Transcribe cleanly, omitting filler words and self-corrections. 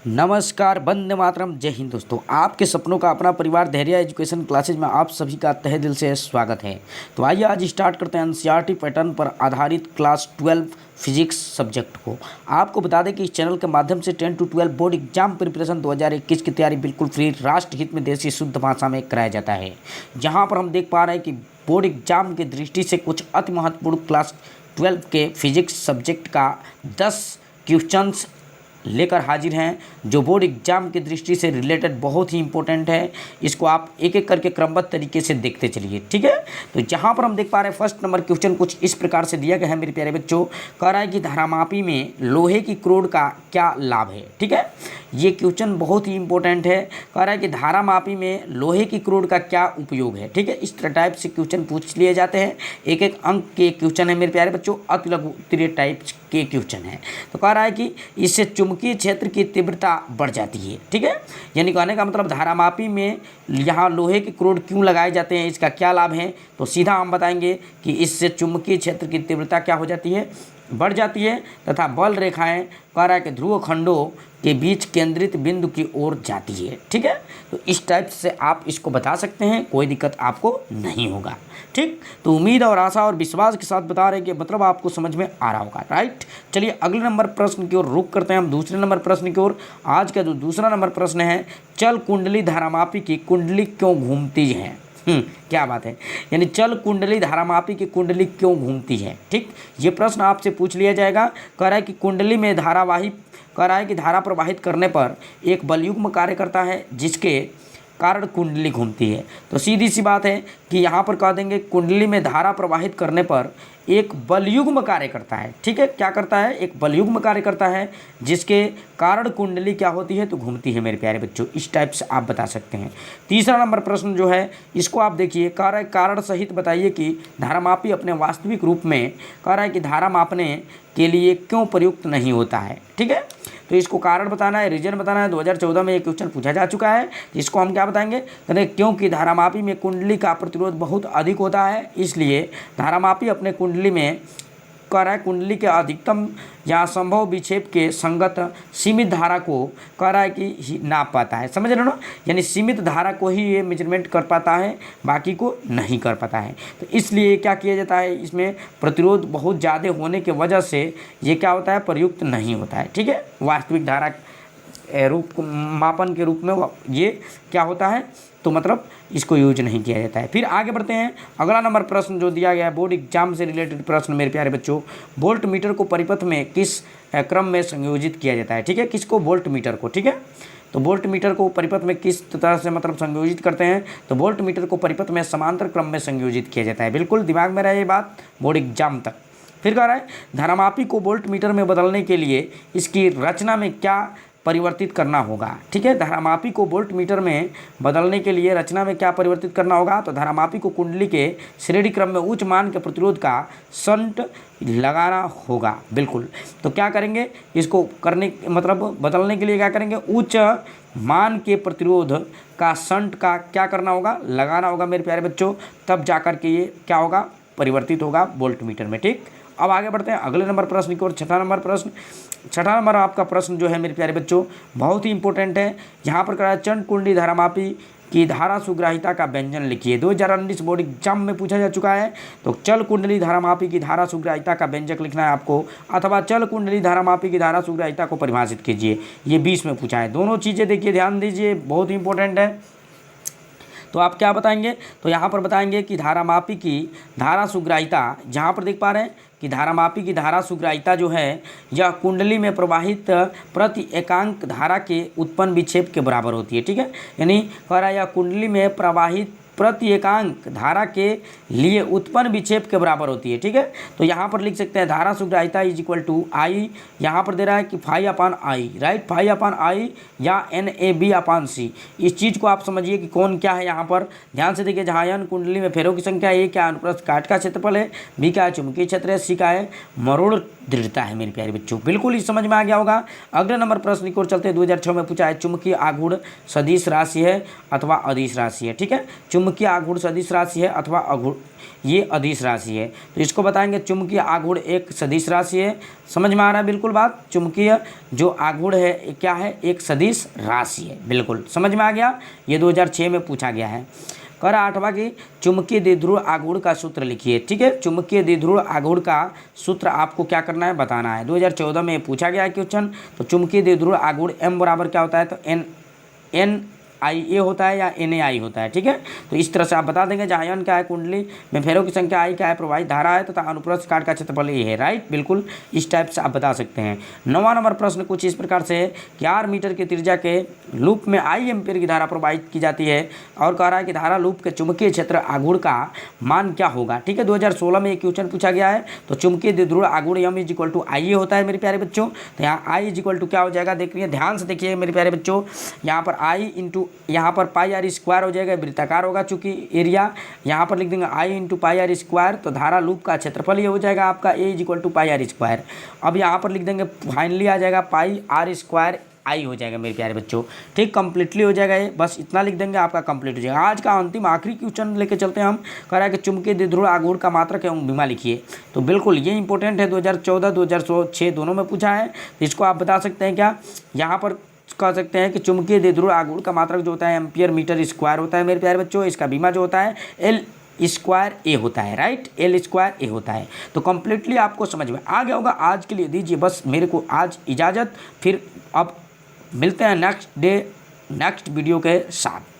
नमस्कार, वंदे मातरम, जय हिंद। दोस्तों, आपके सपनों का अपना परिवार धैर्य एजुकेशन क्लासेज में आप सभी का तहे दिल से स्वागत है। तो आइए आज स्टार्ट करते हैं एनसीईआरटी पैटर्न पर आधारित क्लास 12 फिजिक्स सब्जेक्ट को। आपको बता दें कि इस चैनल के माध्यम से 10 to 12 बोर्ड एग्जाम प्रिपरेशन 2021 की तैयारी बिल्कुल फ्री, राष्ट्र हित में, देसी शुद्ध भाषा में कराया जाता है। जहाँ पर हम देख पा रहे हैं कि बोर्ड एग्जाम की दृष्टि से कुछ अति महत्वपूर्ण क्लास 12 के फिजिक्स सब्जेक्ट का 10 क्वेश्चंस लेकर हाजिर हैं, जो बोर्ड एग्जाम की दृष्टि से रिलेटेड बहुत ही इंपॉर्टेंट है। इसको आप एक एक करके क्रमबद्ध तरीके से देखते चलिए, ठीक है। तो जहाँ पर हम देख पा रहे हैं फर्स्ट नंबर क्वेश्चन कुछ इस प्रकार से दिया गया है मेरे प्यारे बच्चों। कह रहा है कि धारामापी में लोहे की क्रोड का क्या लाभ है, ठीक है। ये क्वेश्चन बहुत ही इंपॉर्टेंट है। कह रहा है कि धारामापी में लोहे की क्रोड का क्या उपयोग है, ठीक है। इस तरह टाइप से क्वेश्चन पूछ लिए जाते हैं। एक एक अंक के क्वेश्चन है मेरे प्यारे बच्चों, अति लघु उत्तरीय टाइप के क्वेश्चन है। तो कह रहा है कि इससे चुंबकीय क्षेत्र की तीव्रता बढ़ जाती है, ठीक है। यानी कहने का मतलब धारामापी में यहाँ लोहे के क्रोड क्यों लगाए जाते हैं, इसका क्या लाभ है। तो सीधा हम बताएंगे कि इससे चुंबकीय क्षेत्र की तीव्रता क्या हो जाती है, बढ़ जाती है, तथा बल रेखाएं कह रहा है कि ध्रुव खंडों के बीच केंद्रित बिंदु की ओर जाती है, ठीक है। तो इस टाइप से आप इसको बता सकते हैं, कोई दिक्कत आपको नहीं होगा, ठीक। तो उम्मीद और आशा और विश्वास के साथ बता रहे हैं कि मतलब आपको समझ में आ रहा होगा, राइट। चलिए अगले नंबर प्रश्न की ओर रुख करते हैं हम दूसरे नंबर प्रश्न की ओर। आज का जो दूसरा नंबर प्रश्न है, चल कुंडली धारामापी की कुंडली क्यों घूमती है। क्या बात है, यानी चल कुंडली धारामापी की कुंडली क्यों घूमती है, ठीक। ये प्रश्न आपसे पूछ लिया जाएगा। कह रहा है कि कुंडली में धारावाही, कह रहा है कि धारा प्रवाहित करने पर एक बलयुग्म कार्य करता है जिसके कारण कुंडली घूमती है। तो सीधी सी बात है कि यहाँ पर कह देंगे कुंडली में धारा प्रवाहित करने पर एक बलयुग्म कार्य करता है, ठीक है। क्या करता है, एक बलयुग्म कार्य करता है जिसके कारण कुंडली क्या होती है, तो घूमती है मेरे प्यारे बच्चों। इस टाइप से आप बता सकते हैं। तीसरा नंबर प्रश्न जो है इसको आप देखिए, कह रहा है कारण सहित बताइए कि धारामापी अपने वास्तविक रूप में, कह रहा है कि धारा मापने के लिए क्यों प्रयुक्त नहीं होता है, ठीक है। तो इसको कारण बताना है, रीजन बताना है। 2014 में ये क्वेश्चन पूछा जा चुका है। इसको हम क्या बताएंगे, कहते क्योंकि धारामापी में कुंडली का प्रतिरोध बहुत अधिक होता है, इसलिए धारामापी अपने कुंडली में, कह रहा है कुंडली के अधिकतम या संभव विक्षेप के संगत सीमित धारा को, कह रहा है कि नाप पाता है। समझ रहे हो ना, यानी सीमित धारा को ही ये मेजरमेंट कर पाता है, बाकी को नहीं कर पाता है। तो इसलिए क्या किया जाता है, इसमें प्रतिरोध बहुत ज़्यादा होने के वजह से ये क्या होता है, प्रयुक्त नहीं होता है, ठीक है। वास्तविक धारा रूप मापन के रूप में ये क्या होता है, तो मतलब इसको यूज नहीं किया जाता है। फिर आगे बढ़ते हैं। अगला नंबर प्रश्न जो दिया गया है बोर्ड एग्जाम से रिलेटेड प्रश्न मेरे प्यारे बच्चों, वोल्ट मीटर को परिपथ में किस क्रम में संयोजित किया जाता है, ठीक है। किसको, वोल्ट मीटर को, ठीक है। तो वोल्ट मीटर को परिपथ में किस तरह से मतलब संयोजित करते हैं, तो वोल्ट मीटर को परिपथ में समांतर क्रम में संयोजित किया जाता है। बिल्कुल दिमाग में रहे ये बात बोर्ड एग्जाम तक। फिर कह रहा है धारामापी को वोल्ट मीटर में बदलने के लिए इसकी रचना में क्या परिवर्तित करना होगा, ठीक है। धारामापी को वोल्ट मीटर में बदलने के लिए रचना में क्या परिवर्तित करना होगा, तो धारामापी को कुंडली के श्रेणी क्रम में उच्च मान के प्रतिरोध का शंट लगाना होगा। बिल्कुल, तो क्या करेंगे, इसको करने मतलब बदलने के लिए क्या करेंगे, उच्च मान के प्रतिरोध का शंट का क्या करना होगा, लगाना होगा मेरे प्यारे बच्चों। तब जा कर के ये क्या होगा, परिवर्तित होगा वोल्ट मीटर में, ठीक। अब आगे बढ़ते हैं अगले नंबर प्रश्न की ओर। छठा नंबर आपका प्रश्न जो है मेरे प्यारे बच्चों बहुत ही इंपॉर्टेंट है। यहाँ पर कहा चंड कुंडली धारामापी की धारा सुग्राहिता का व्यंजन लिखिए। 2019 बोर्ड एग्जाम में पूछा जा चुका है। तो चल कुंडली धारामापी की धारा सुग्राहिता का व्यंजक लिखना है आपको, अथवा चल कुंडली धारामापी की धारा सुग्राहिता को परिभाषित कीजिए। ये 20 में पूछा है। दोनों चीज़ें देखिए, ध्यान दीजिए, बहुत ही इंपॉर्टेंट है। तो आप क्या बताएंगे, तो यहाँ पर बताएंगे कि धारामापी की धारा सुग्राहिता, जहाँ पर देख पा रहे हैं कि धारामापी की धारा सुग्राहिता जो है यह कुंडली में प्रवाहित प्रति एकांक धारा के उत्पन्न विक्षेप के बराबर होती है, ठीक है। यानी कह रहा है यह कुंडली में प्रवाहित प्रति एकांक धारा के लिए उत्पन्न विक्षेप के बराबर होती है, ठीक है। तो यहाँ पर लिख सकते हैं धारा सुग्राहिता इज इक्वल टू आई, यहाँ पर दे रहा है कि फाई अपान आई, राइट, फाई अपान आई या NAB अपान C। इस चीज़ को आप समझिए कि कौन क्या है। यहाँ पर ध्यान से देखिए, जहाँ N कुंडली में फेरों की संख्या, A क्या अनुप्रस्थ काट का क्षेत्रफल है, B क्या है चुंबकीय क्षेत्र है, C का है मरोड़ दृढ़ता है मेरे प्यारे बच्चों। बिल्कुल इस समझ में आ गया होगा। अगले नंबर प्रश्न की ओर चलते हैं। 2006 में पूछा है चुंबकीय आघूर्ण सदिश राशि है अथवा अदिश राशि है, ठीक है। चुंबकीय आघूर्ण सदिश राशि है अथवा आघूर्ण ये अदिश राशि है। तो इसको बताएंगे चुंबकीय आघूर्ण एक सदिश राशि है। समझ में आ रहा है बिल्कुल बात। चुंबकीय जो आघूर्ण है क्या है, एक सदिश राशि है। बिल्कुल समझ में आ गया। ये 2006 में पूछा गया है। कह रहा 8वां की चुंबकीय द्विध्रुव आघूर्ण का सूत्र लिखिए। ठीक है, चुंबकीय द्विध्रुव आघूर्ण का सूत्र आपको क्या करना है, बताना है। 2014 में पूछा गया है क्वेश्चन। तो चुंबकीय द्विध्रुव आघूर्ण m बराबर क्या होता है, तो n आई ए होता है या एन ए आई होता है। ठीक है, तो इस तरह से आप बता देंगे। जहाँ n क्या है, कुंडली में फेरों की संख्या, आई क्या है, प्रवाहित धारा है, तथा अनुप्रस्थ काट का क्षेत्रफल ये है। राइट, बिल्कुल इस टाइप से आप बता सकते हैं। 9वां नंबर प्रश्न कुछ इस प्रकार से है कि 4 मीटर की त्रिज्या के लूप में आई एम्पियर की धारा प्रवाहित की जाती है और कह रहा है कि धारा लूप के चुंबकीय क्षेत्र आघूर्ण का मान क्या होगा। ठीक है, 2016 में एक क्वेश्चन पूछा गया है। तो चुंबकीय द्विध्रुव आघूर्ण m इज इक्वल टू आई ए होता है मेरे प्यारे बच्चों। तो यहाँ आई इज इक्वल टू क्या हो जाएगा, देखिए ध्यान से देखिए मेरे प्यारे बच्चों। यहाँ पर आई इंटू यहाँ पर पाई आर स्क्वायर हो जाएगा, वृत्ताकार होगा चूंकि एरिया। यहाँ पर लिख देंगे I into pi r square. तो धारा लूप का क्षेत्रफल ये हो जाएगा आपका A is equal to pi r square. अब यहाँ पर लिख देंगे फाइनली आ जाएगा पाई आर स्क्वायर आई हो जाएगा मेरे प्यारे बच्चों। ठीक, कंप्लीटली हो जाएगा ये, बस इतना लिख देंगे आपका कंप्लीट हो जाएगा। आज का अंतिम आखिरी क्वेश्चन लेके चलते हैं हम। कह रहा है कि चुंबकीय द्विध्रुव आघूर्ण का मात्रक एवं बीमा लिखिए। तो बिल्कुल ये इंपॉर्टेंट है, 2014 2006 दोनों में पूछा है। तो इसको आप बता सकते हैं क्या, यहाँ पर कह सकते हैं कि चुंबकीय द्विध्रुव आघूर्ण का मात्रक जो होता है एम्पियर मीटर स्क्वायर होता है मेरे प्यारे बच्चों। इसका बीमा जो होता है एल स्क्वायर ए होता है। राइट, एल स्क्वायर ए होता है। तो कंप्लीटली आपको समझ में आ गया होगा। आज के लिए दीजिए बस मेरे को आज इजाज़त, फिर अब मिलते हैं नेक्स्ट वीडियो के साथ।